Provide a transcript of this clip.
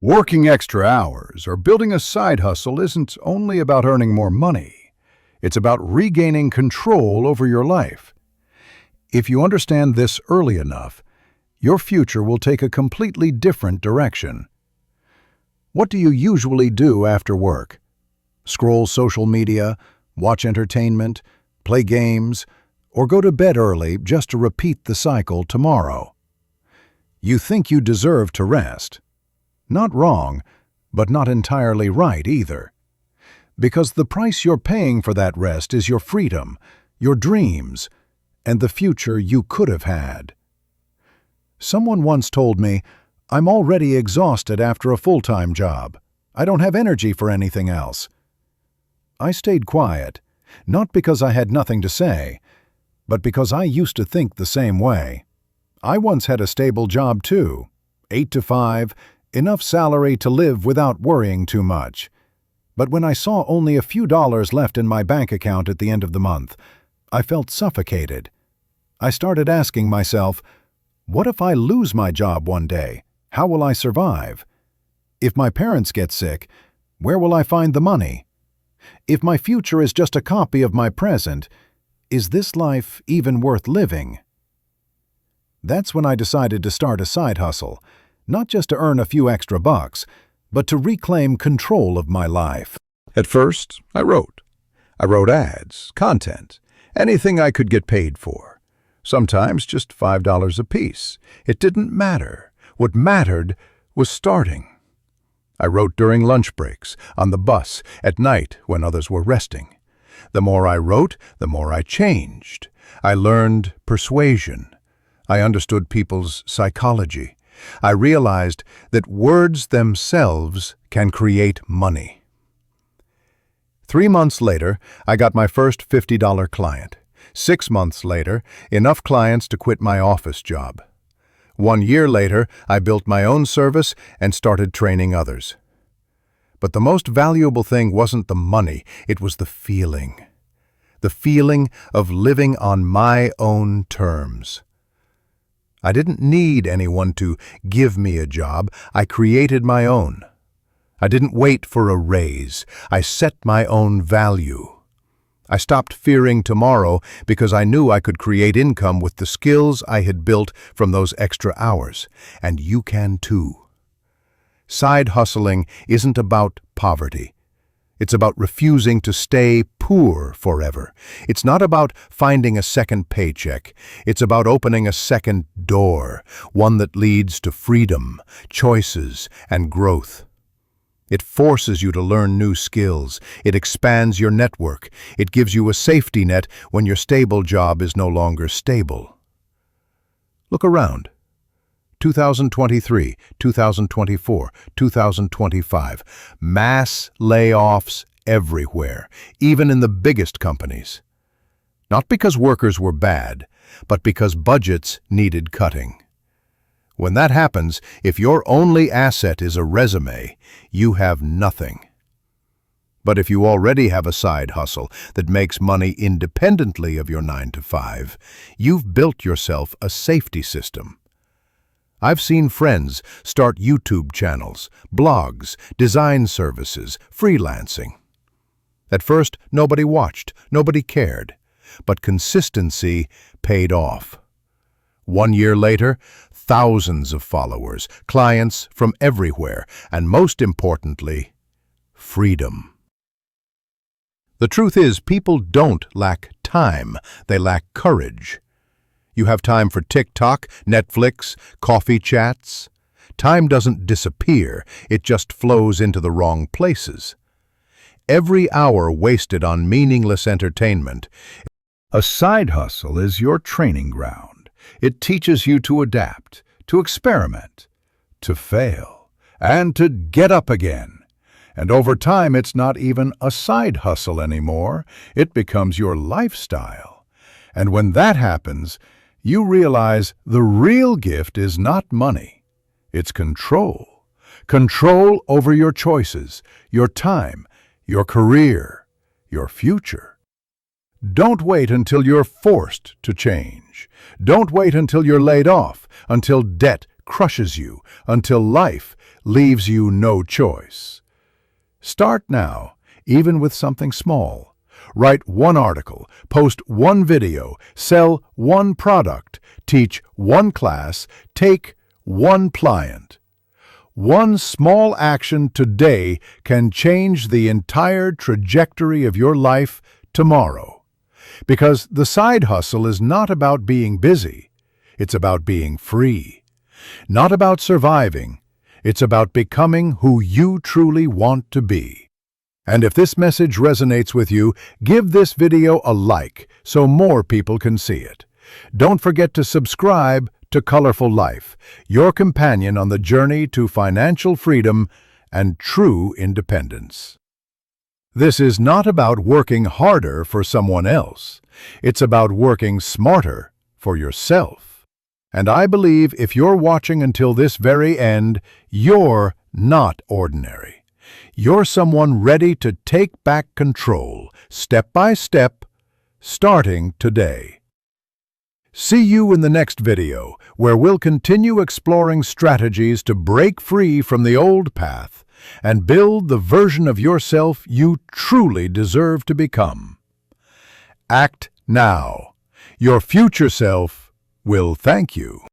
Working extra hours or building a side hustle isn't only about earning more money. It's about regaining control over your life. If you understand this early enough, your future will take a completely different direction. What do you usually do after work? Scroll social media, watch entertainment, play games, or go to bed early just to repeat the cycle tomorrow. You think you deserve to rest. Not wrong, but not entirely right either. Because the price you're paying for that rest is your freedom, your dreams, and the future you could have had. Someone once told me, "I'm already exhausted after a full-time job. I don't have energy for anything else." I stayed quiet, not because I had nothing to say, but because I used to think the same way. I once had a stable job too, 8 to 5, enough salary to live without worrying too much. But when I saw only a few dollars left in my bank account at the end of the month, I felt suffocated. I started asking myself, what if I lose my job one day? How will I survive? If my parents get sick, where will I find the money? If my future is just a copy of my present, is this life even worth living? That's when I decided to start a side hustle, not just to earn a few extra bucks, but to reclaim control of my life. At first, I wrote. I wrote ads, content, anything I could get paid for. Sometimes just $5 a piece. It didn't matter. What mattered was starting. I wrote during lunch breaks, on the bus, at night when others were resting. The more I wrote, the more I changed. I learned persuasion. I understood people's psychology. I realized that words themselves can create money. 3 months later, I got my first $50 client. 6 months later, enough clients to quit my office job. 1 year later, I built my own service and started training others. But the most valuable thing wasn't the money, it was the feeling. The feeling of living on my own terms. I didn't need anyone to give me a job, I created my own. I didn't wait for a raise, I set my own value. I stopped fearing tomorrow because I knew I could create income with the skills I had built from those extra hours, and you can too. Side hustling isn't about poverty. It's about refusing to stay poor forever. It's not about finding a second paycheck. It's about opening a second door, one that leads to freedom, choices, and growth. It forces you to learn new skills. It expands your network. It gives you a safety net when your stable job is no longer stable. Look around. 2023, 2024, 2025. Mass layoffs everywhere, even in the biggest companies. Not because workers were bad, but because budgets needed cutting. When that happens, if your only asset is a resume, you have nothing. But if you already have a side hustle that makes money independently of your 9 to 5, you've built yourself a safety system. I've seen friends start YouTube channels, blogs, design services, freelancing. At first, nobody watched, nobody cared, but consistency paid off. 1 year later, thousands of followers, clients from everywhere, and most importantly, freedom. The truth is, people don't lack time, they lack courage. You have time for TikTok, Netflix, coffee chats. Time doesn't disappear, it just flows into the wrong places. Every hour wasted on meaningless entertainment. A side hustle is your training ground. It teaches you to adapt, to experiment, to fail, and to get up again. And over time, it's not even a side hustle anymore. It becomes your lifestyle. And when that happens, you realize the real gift is not money. It's control. Control over your choices, your time, your career, your future. Don't wait until you're forced to change. Don't wait until you're laid off, until debt crushes you until life leaves you no choice. Start now, even with something small. Write one article, post one video, sell one product, teach one class, take one client. One small action today can change the entire trajectory of your life tomorrow. Because the side hustle is not about being busy, it's about being free. Not about surviving, it's about becoming who you truly want to be. And if this message resonates with you, give this video a like so more people can see it. Don't forget to subscribe to Colorful Life, your companion on the journey to financial freedom and true independence. This is not about working harder for someone else. It's about working smarter for yourself. And I believe if you're watching until this very end, you're not ordinary. You're someone ready to take back control, step by step, starting today. See you in the next video, where we'll continue exploring strategies to break free from the old path and build the version of yourself you truly deserve to become. Act now. Your future self will thank you.